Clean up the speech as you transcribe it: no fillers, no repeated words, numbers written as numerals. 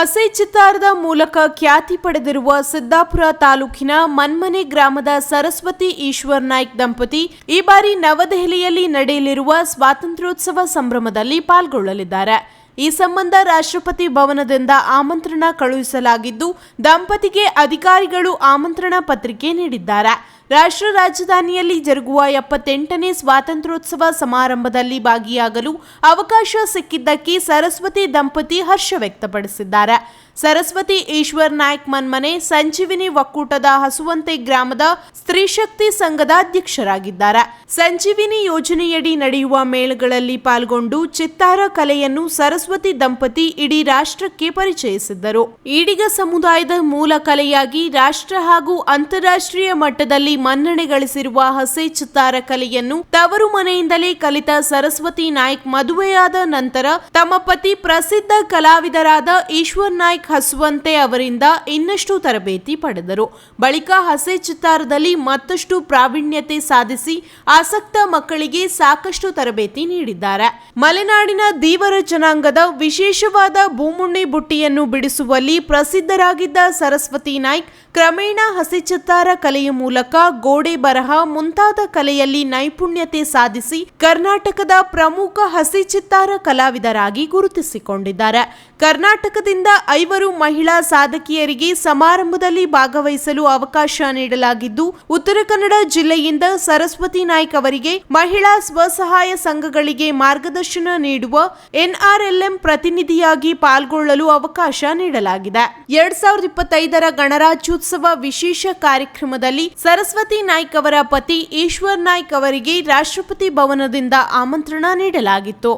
ಹಸೆ ಚಿತ್ತಾರದ ಮೂಲಕ ಖ್ಯಾತಿ ಪಡೆದಿರುವ ಸಿದ್ದಾಪುರ ತಾಲೂಕಿನ ಮನ್ಮನೆ ಗ್ರಾಮದ ಸರಸ್ವತಿ ಈಶ್ವರ್ ನಾಯ್ಕ್ ದಂಪತಿ ಈ ಬಾರಿ ನವದೆಹಲಿಯಲ್ಲಿ ನಡೆಯಲಿರುವ ಸ್ವಾತಂತ್ರ್ಯೋತ್ಸವ ಸಂಭ್ರಮದಲ್ಲಿ ಪಾಲ್ಗೊಳ್ಳಲಿದ್ದಾರೆ. ಈ ಸಂಬಂಧ ರಾಷ್ಟ್ರಪತಿ ಭವನದಿಂದ ಆಮಂತ್ರಣ ಕಳುಹಿಸಲಾಗಿದ್ದು, ದಂಪತಿಗೆ ಅಧಿಕಾರಿಗಳು ಆಮಂತ್ರಣ ಪತ್ರಿಕೆ ನೀಡಿದ್ದಾರೆ. ರಾಷ್ಟ್ರ ರಾಜಧಾನಿಯಲ್ಲಿ ಜರುಗುವ 78ನೇ ಸ್ವಾತಂತ್ರ್ಯೋತ್ಸವ ಸಮಾರಂಭದಲ್ಲಿ ಭಾಗಿಯಾಗಲು ಅವಕಾಶ ಸಿಕ್ಕಿದ್ದಕ್ಕೆ ಸರಸ್ವತಿ ದಂಪತಿ ಹರ್ಷ ವ್ಯಕ್ತಪಡಿಸಿದ್ದಾರೆ. ಸರಸ್ವತಿ ಈಶ್ವರ್ ನಾಯ್ಕ್ ಮನ್ಮನೆ ಸಂಜೀವಿನಿ ಒಕ್ಕೂಟದ ಹಸುವಂತೆ ಗ್ರಾಮದ ಸ್ತ್ರೀಶಕ್ತಿ ಸಂಘದ ಅಧ್ಯಕ್ಷರಾಗಿದ್ದಾರೆ. ಸಂಜೀವಿನಿ ಯೋಜನೆಯಡಿ ನಡೆಯುವ ಮೇಳಗಳಲ್ಲಿ ಪಾಲ್ಗೊಂಡು ಚಿತ್ತಾರ ಕಲೆಯನ್ನು ಸರಸ್ವತಿ ದಂಪತಿ ಇಡೀ ರಾಷ್ಟ್ರಕ್ಕೆ ಪರಿಚಯಿಸಿದ್ದರು. ಈಡಿಗ ಸಮುದಾಯದ ಮೂಲ ಕಲೆಯಾಗಿ ರಾಷ್ಟ್ರ ಹಾಗೂ ಅಂತಾರಾಷ್ಟ್ರೀಯ ಮಟ್ಟದಲ್ಲಿ ಮನ್ನಣೆ ಗಳಿಸಿರುವ ಹಸೆ ಚಿತ್ತಾರ ಕಲೆಯನ್ನು ತವರು ಮನೆಯಿಂದಲೇ ಕಲಿತ ಸರಸ್ವತಿ ನಾಯ್ಕ್ ಮದುವೆಯಾದ ನಂತರ ತಮ್ಮ ಪತಿ ಪ್ರಸಿದ್ಧ ಕಲಾವಿದರಾದ ಈಶ್ವರ್ ನಾಯ್ಕ್ ಹಸುವಂತೆ ಅವರಿಂದ ಇನ್ನಷ್ಟು ತರಬೇತಿ ಪಡೆದರು. ಬಳಿಕ ಹಸೆ ಚಿತ್ತಾರದಲ್ಲಿ ಮತ್ತಷ್ಟು ಪ್ರಾವೀಣ್ಯತೆ ಸಾಧಿಸಿ ಆಸಕ್ತ ಮಕ್ಕಳಿಗೆ ಸಾಕಷ್ಟು ತರಬೇತಿ ನೀಡಿದ್ದಾರೆ. ಮಲೆನಾಡಿನ ದೀವರ ಜನಾಂಗದ ವಿಶೇಷವಾದ ಬೂಮುಣ್ಣಿ ಬುಟ್ಟಿಯನ್ನು ಬಿಡಿಸುವಲ್ಲಿ ಪ್ರಸಿದ್ಧರಾಗಿದ್ದ ಸರಸ್ವತಿ ನಾಯ್ಕ್ ಕ್ರಮೇಣ ಹಸೆ ಚಿತ್ತಾರ ಕಲೆಯ ಮೂಲಕ ಗೋಡೆ ಬರಹ ಮುಂತಾದ ಕಲೆಯಲ್ಲಿ ನೈಪುಣ್ಯತೆ ಸಾಧಿಸಿ ಕರ್ನಾಟಕದ ಪ್ರಮುಖ ಹಸೆ ಚಿತ್ತಾರ ಕಲಾವಿದರಾಗಿ ಗುರುತಿಸಿಕೊಂಡಿದ್ದಾರೆ. ಕರ್ನಾಟಕದಿಂದ 5 ಮಹಿಳಾ ಸಾಧಕಿಯರಿಗೆ ಸಮಾರಂಭದಲ್ಲಿ ಭಾಗವಹಿಸಲು ಅವಕಾಶ ನೀಡಲಾಗಿದ್ದು, ಉತ್ತರ ಕನ್ನಡ ಜಿಲ್ಲೆಯಿಂದ ಸರಸ್ವತಿ ನಾಯ್ಕ್ ಅವರಿಗೆ ಮಹಿಳಾ ಸ್ವಸಹಾಯ ಸಂಘಗಳಿಗೆ ಮಾರ್ಗದರ್ಶನ ನೀಡುವ NRLM ಪ್ರತಿನಿಧಿಯಾಗಿ ಪಾಲ್ಗೊಳ್ಳಲು ಅವಕಾಶ ನೀಡಲಾಗಿದೆ. 2025ರ ಗಣರಾಜ್ಯೋತ್ಸವ ವಿಶೇಷ ಕಾರ್ಯಕ್ರಮದಲ್ಲಿ ಸರಸ್ವತಿ ನಾಯ್ಕ್ ಅವರ ಪತಿ ಈಶ್ವರ್ ನಾಯ್ಕ್ ಅವರಿಗೆ ರಾಷ್ಟ್ರಪತಿ ಭವನದಿಂದ ಆಮಂತ್ರಣ ನೀಡಲಾಗಿತ್ತು.